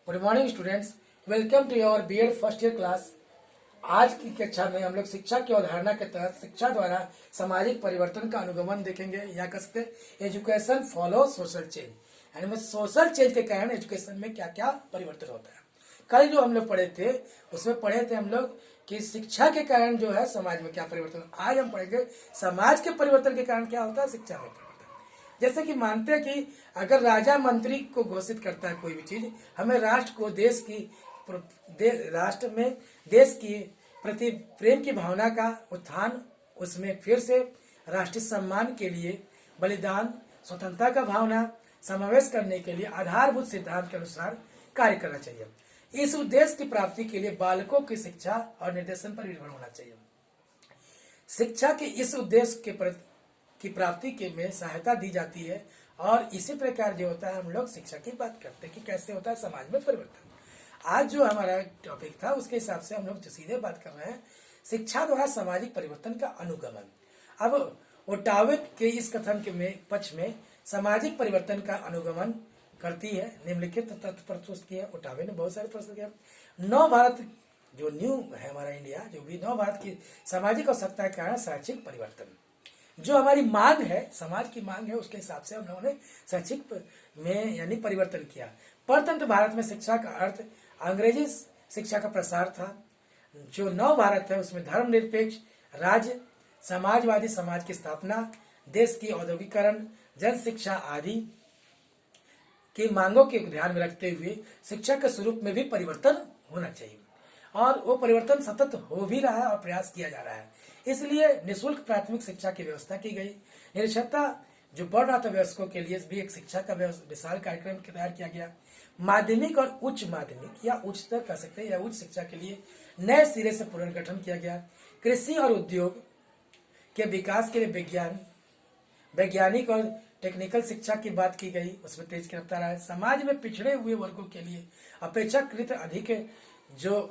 Good morning students, welcome to your BEd first year class. आज की कक्षा में हम लोग शिक्षा की अवधारणा के तहत शिक्षा द्वारा सामाजिक परिवर्तन का अनुगमन देखेंगे या कह सकते हैं एजुकेशन फॉलो सोशल चेंज, यानी में सोशल चेंज के कारण एजुकेशन में क्या क्या परिवर्तन होता है। कल जो हम लोग पढ़े थे उसमें पढ़े थे हम लोग कि शिक्षा के कारण जो है समाज में क्या परिवर्तन। आज हम पढ़ेंगे समाज के परिवर्तन के कारण क्या होता है शिक्षा में। जैसे कि मानते हैं कि अगर राजा मंत्री को घोषित करता है कोई भी चीज, हमें राष्ट्र को राष्ट्र में देश की प्रति प्रेम की भावना का उत्थान, उसमें फिर से राष्ट्रीय सम्मान के लिए बलिदान, स्वतंत्रता का भावना समावेश करने के लिए आधारभूत सिद्धांत के अनुसार कार्य करना चाहिए। इस उद्देश्य की प्राप्ति के लिए बालकों की शिक्षा और निर्देशन पर निर्भर होना चाहिए। शिक्षा के इस उद्देश्य के की प्राप्ति के में सहायता दी जाती है और इसी प्रकार जो होता है हम लोग शिक्षा की बात करते हैं कि कैसे होता है समाज में परिवर्तन। आज जो हमारा टॉपिक था उसके हिसाब से हम लोग सीधे बात कर रहे हैं शिक्षा द्वारा सामाजिक परिवर्तन का अनुगमन। अब ओटावे के इस कथन के में पक्ष में सामाजिक परिवर्तन का अनुगमन करती है निम्नलिखित तथ्य प्रस्तुत किया। ओटावे ने बहुत सारे प्रस्तुत किया। नव भारत जो न्यू है हमारा इंडिया, जो भी नव भारत की सामाजिक आवश्यकता के कारण शैक्षिक परिवर्तन, जो हमारी मांग है, समाज की मांग है, उसके हिसाब से हम लोगों ने शैक्षिक में यानी परिवर्तन किया। परतंत्र भारत में शिक्षा का अर्थ अंग्रेजी शिक्षा का प्रसार था। जो नव भारत है उसमें धर्मनिरपेक्ष राज्य, समाजवादी समाज की स्थापना, देश की औद्योगिकरण, जन शिक्षा आदि की मांगों के ध्यान में रखते हुए शिक्षा के स्वरूप में भी परिवर्तन होना चाहिए और वो परिवर्तन सतत हो भी रहा है और प्रयास किया जा रहा है। इसलिए निःशुल्क प्राथमिक शिक्षा की व्यवस्था की गई। निरक्षरता जो बढ़ रहा था वयस्कों के लिए भी एक शिक्षा का विशाल कार्यक्रम तैयार किया गया। माध्यमिक और उच्च माध्यमिक या उच्चतर कह सकते हैं या उच्च शिक्षा के लिए नए सिरे से पुनर्गठन किया गया। कृषि और उद्योग के विकास के लिए वैज्ञानिक और टेक्निकल शिक्षा की बात की गई, उसमें तेज की रफ्तार है। समाज में पिछड़े हुए वर्गों के लिए अपेक्षाकृत अधिक जो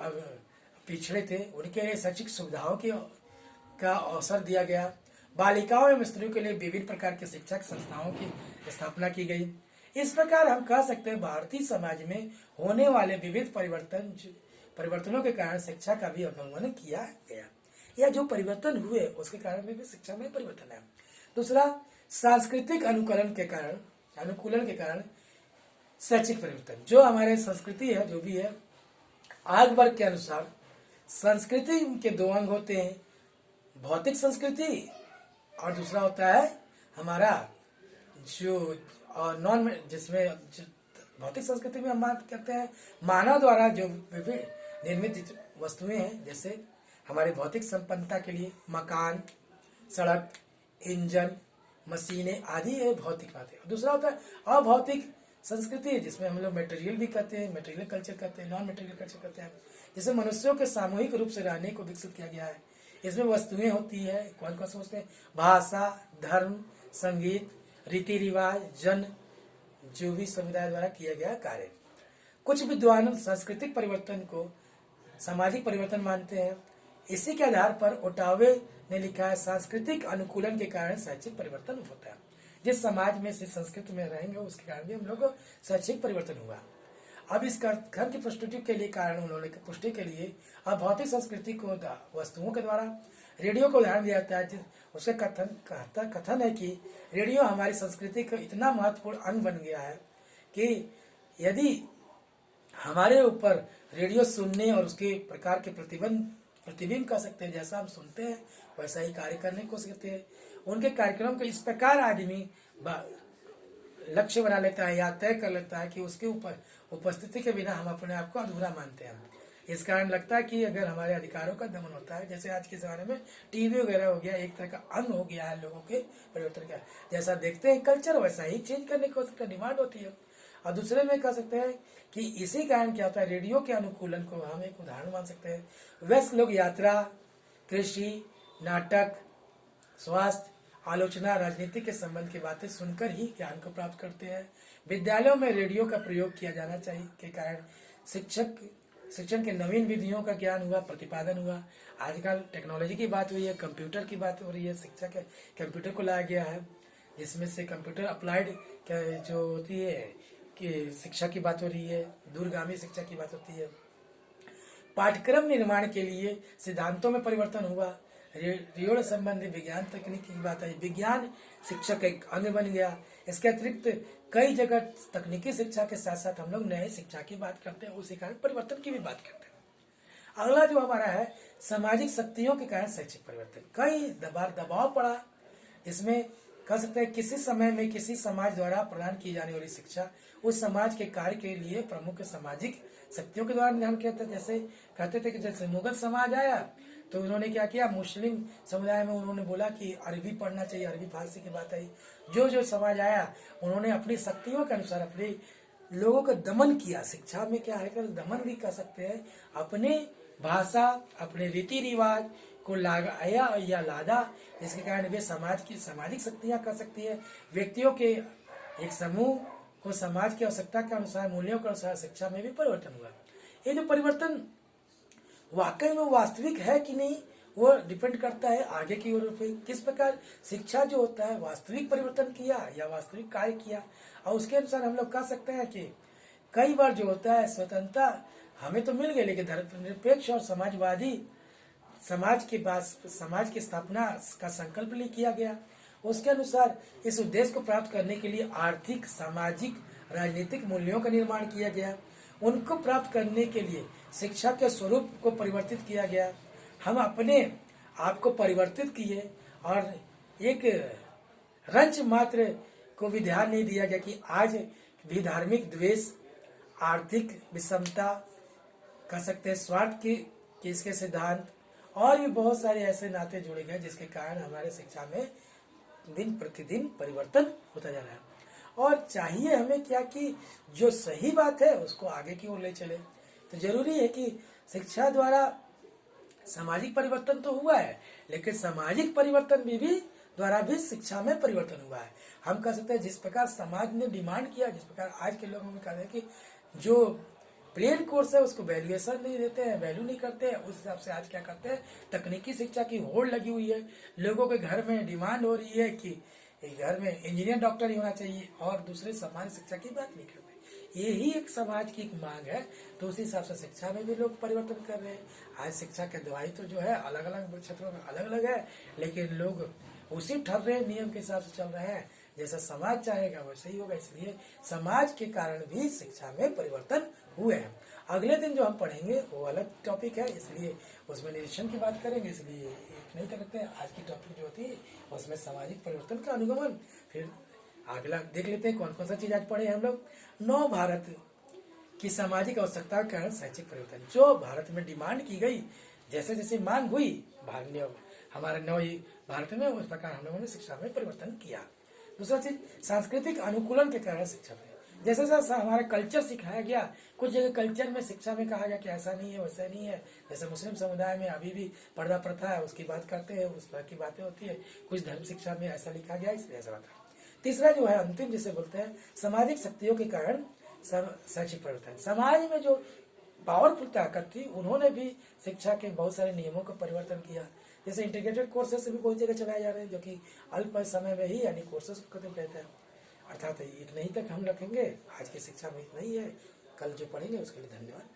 पिछड़े थे उनके लिए शैक्षिक सुविधाओं का अवसर दिया गया। बालिकाओं एवं स्त्रियों के लिए विभिन्न प्रकार के शिक्षक संस्थाओं की स्थापना की गई। इस प्रकार हम कह सकते हैं भारतीय समाज में होने वाले विविध परिवर्तनों के कारण शिक्षा का भी अनुगमन किया गया या जो परिवर्तन हुए उसके कारण भी शिक्षा में परिवर्तन है। दूसरा, सांस्कृतिक अनुकूलन के कारण शैक्षिक परिवर्तन। जो हमारे संस्कृति है जो भी है, आग वर्ग के अनुसार संस्कृति के दो अंग होते हैं, भौतिक संस्कृति और दूसरा होता है हमारा जो नॉन, जिसमें भौतिक संस्कृति में हम बात करते हैं मानव द्वारा जो विभिन्न निर्मित वस्तुएं हैं, जैसे हमारे भौतिक संपन्नता के लिए मकान, सड़क, इंजन, मशीनें आदि है भौतिक बातें। दूसरा होता है अभौतिक संस्कृति जिसमें हम लोग मटेरियल भी कहते हैं, मटेरियल कल्चर कहते हैं, नॉन मटेरियल कल्चर कहते हैं, जिसमें मनुष्यों के सामूहिक रूप से रहने को विकसित किया गया है। इसमें वस्तुएं होती है, कौन कौन से वस्तुएं, भाषा, धर्म, संगीत, रीति रिवाज, जन जो भी समुदाय द्वारा किया गया कार्य। कुछ विद्वान सांस्कृतिक परिवर्तन को सामाजिक परिवर्तन मानते हैं। इसी के आधार पर ओटावे ने लिखा है सांस्कृतिक अनुकूलन के कारण शैक्षिक परिवर्तन होता है। जिस समाज में से संस्कृत में रहेंगे उसके कारण भी हम लोग को शैक्षिक परिवर्तन हुआ। अब इस कथन की पुष्टि के लिए कारण उन्होंने पुष्टि के लिए अब भौतिक संस्कृति को वस्तुओं के द्वारा रेडियो को उदाहरण दिया जाता है। उसका कथन है कि रेडियो हमारी संस्कृति का इतना महत्वपूर्ण अंग बन गया है कि यदि हमारे ऊपर रेडियो सुनने और उसके प्रकार के प्रतिबिंब कर सकते हैं, जैसा हम सुनते हैं वैसा ही कार्य करने की कोशिश करते हैं। उनके कार्यक्रम को इस प्रकार आदमी लक्ष्य बना लेता है या तय कर लेता है कि उसके ऊपर उपस्थिति के बिना हम अपने आप को अधूरा मानते हैं। इस कारण लगता है कि अगर हमारे अधिकारों का दमन होता है, जैसे आज के ज़माने में टीवी वगैरह हो गया, एक तरह का अंग हो गया है लोगों के परिवर्तन का, जैसा देखते हैं कल्चर वैसा ही चेंज करने की डिमांड होती है। और दूसरे में कह सकते हैं कि इसी कारण क्या होता है, रेडियो के अनुकूलन को हम एक उदाहरण मान सकते हैं। वयस्क लोग यात्रा, कृषि, नाटक, स्वास्थ्य, आलोचना, राजनीति के संबंध की बातें सुनकर ही ज्ञान को प्राप्त करते हैं। विद्यालयों में रेडियो का प्रयोग किया जाना चाहिए के कारण शिक्षण के नवीन विधियों का ज्ञान हुआ, प्रतिपादन हुआ। आजकल टेक्नोलॉजी की बात हुई है, कंप्यूटर की बात हो रही है, शिक्षा के कंप्यूटर को लाया गया है, जिसमें से कंप्यूटर अप्लाइड जो होती है की शिक्षा की बात हो रही है, दूरगामी शिक्षा की बात होती है। पाठ्यक्रम निर्माण के लिए सिद्धांतों में परिवर्तन हुआ। ऋण संबंधी विज्ञान तकनीक की बात आई, विज्ञान शिक्षा का एक अंग बन गया। इसके अतिरिक्त कई जगह तकनीकी शिक्षा के साथ साथ हम लोग नए शिक्षा की बात करते हैं, उसी कारण परिवर्तन की भी बात करते हैं। अगला जो हमारा है सामाजिक शक्तियों के कारण शैक्षिक परिवर्तन। कई बार दबाव पड़ा, इसमें कह सकते हैं किसी समय में किसी समाज द्वारा प्रदान की जाने वाली शिक्षा उस समाज के कार्य के लिए प्रमुख सामाजिक शक्तियों के द्वारा निर्धारण किया था। जैसे कहते थे कि जैसे मुगल समाज आया तो उन्होंने क्या किया, मुस्लिम समुदाय में उन्होंने बोला कि अरबी पढ़ना चाहिए, अरबी फारसी की बात आई। जो जो समाज आया उन्होंने अपनी शक्तियों के अनुसार अपने लोगों का दमन किया। शिक्षा में क्या है कि दमन भी कर सकते हैं, अपने भाषा अपने रीति रिवाज को लगाया या लादा, जिसके कारण वे समाज की सामाजिक शक्तियाँ कर सकती है। व्यक्तियों के एक समूह को समाज की आवश्यकता के अनुसार मूल्यों के अनुसार शिक्षा में भी परिवर्तन हुआ। ये जो परिवर्तन वाकई में वास्तविक है कि नहीं वो डिपेंड करता है आगे की ओर पे किस प्रकार शिक्षा जो होता है वास्तविक परिवर्तन किया या वास्तविक कार्य किया। और उसके अनुसार हम लोग कह सकते हैं कि कई बार जो होता है स्वतंत्रता हमें तो मिल गई, लेकिन धर्मनिरपेक्ष और समाजवादी समाज की स्थापना का संकल्प ले किया गया। उसके अनुसार इस उद्देश्य को प्राप्त करने के लिए आर्थिक सामाजिक राजनीतिक मूल्यों का निर्माण किया गया। उनको प्राप्त करने के लिए शिक्षा के स्वरूप को परिवर्तित किया गया। हम अपने आप को परिवर्तित किए और एक रंच मात्र को भी ध्यान नहीं दिया गया कि आज भी धार्मिक द्वेष, आर्थिक विषमता, कह सकते हैं स्वार्थ के इसके सिद्धांत और भी बहुत सारे ऐसे नाते जुड़े गए जिसके कारण हमारे शिक्षा में दिन प्रतिदिन परिवर्तन होता जा रहा है। और चाहिए हमें क्या कि जो सही बात है उसको आगे की ओर ले चले। तो जरूरी है कि शिक्षा द्वारा सामाजिक परिवर्तन तो हुआ है, लेकिन सामाजिक परिवर्तन भी द्वारा भी शिक्षा में परिवर्तन हुआ है। हम कह सकते हैं जिस प्रकार समाज ने डिमांड किया, जिस प्रकार आज के लोगों में कहा है कि जो प्लेन कोर्स है उसको वैल्यूएशन नहीं देते हैं, वैल्यू नहीं करते हैं, उस हिसाब से आज क्या करते हैं तकनीकी शिक्षा की होड़ लगी हुई है। लोगों के घर में डिमांड हो रही है कि घर में इंजीनियर डॉक्टर ही होना चाहिए और दूसरे सामान्य शिक्षा की बात नहीं करते। यही एक समाज की एक मांग है, तो उसी हिसाब से शिक्षा में भी लोग परिवर्तन कर रहे हैं। आज शिक्षा के दवाई तो जो है अलग अलग क्षेत्रों में अलग अलग है, लेकिन लोग उसी ठर रहे नियम के हिसाब से चल रहे हैं, जैसा समाज चाहेगा वैसे ही होगा। इसलिए समाज के कारण भी शिक्षा में परिवर्तन हुए हैं। अगले दिन जो हम पढ़ेंगे वो अलग टॉपिक है, इसलिए उसमें निरीक्षण की बात करेंगे, इसलिए एक नहीं करते हैं। आज की टॉपिक जो होती है उसमें सामाजिक परिवर्तन का अनुगमन, फिर अगला देख लेते हैं कौन कौन सा चीज आज पढ़े हम लोग। नव भारत की सामाजिक आवश्यकता के कारण शैक्षिक परिवर्तन, जो भारत में डिमांड की गई, जैसे जैसे मांग हुई हमारे नव भारत में, उस प्रकार हम लोगों ने शिक्षा में परिवर्तन किया। दूसरा चीज सांस्कृतिक अनुकूलन के कारण शिक्षा में, जैसे जैसे हमारा कल्चर सिखाया गया, कुछ जगह कल्चर में शिक्षा में कहा गया कि ऐसा नहीं है वैसा नहीं है। जैसे मुस्लिम समुदाय में अभी भी पर्दा प्रथा है, उसकी बात करते हैं, उस तरह की बातें होती है। कुछ धर्म शिक्षा में ऐसा लिखा गया, इसलिए ऐसा बात है। तीसरा जो है अंतिम जिसे बोलते हैं सामाजिक शक्तियों के कारण शैक्षिक परिवर्तन। समाज में जो पावरफुल ताकत थी उन्होंने भी शिक्षा के बहुत सारे नियमों का परिवर्तन किया। जैसे इंटीग्रेटेड कोर्सेस भी बहुत जगह चलाए जा रहे हैं, जो कि अल्प समय में ही यानी कोर्सेस को खत्म कहते हैं। अर्थात इतना ही तक हम रखेंगे, आज की शिक्षा में इतना ही है। कल जो पढ़ेंगे उसके लिए धन्यवाद।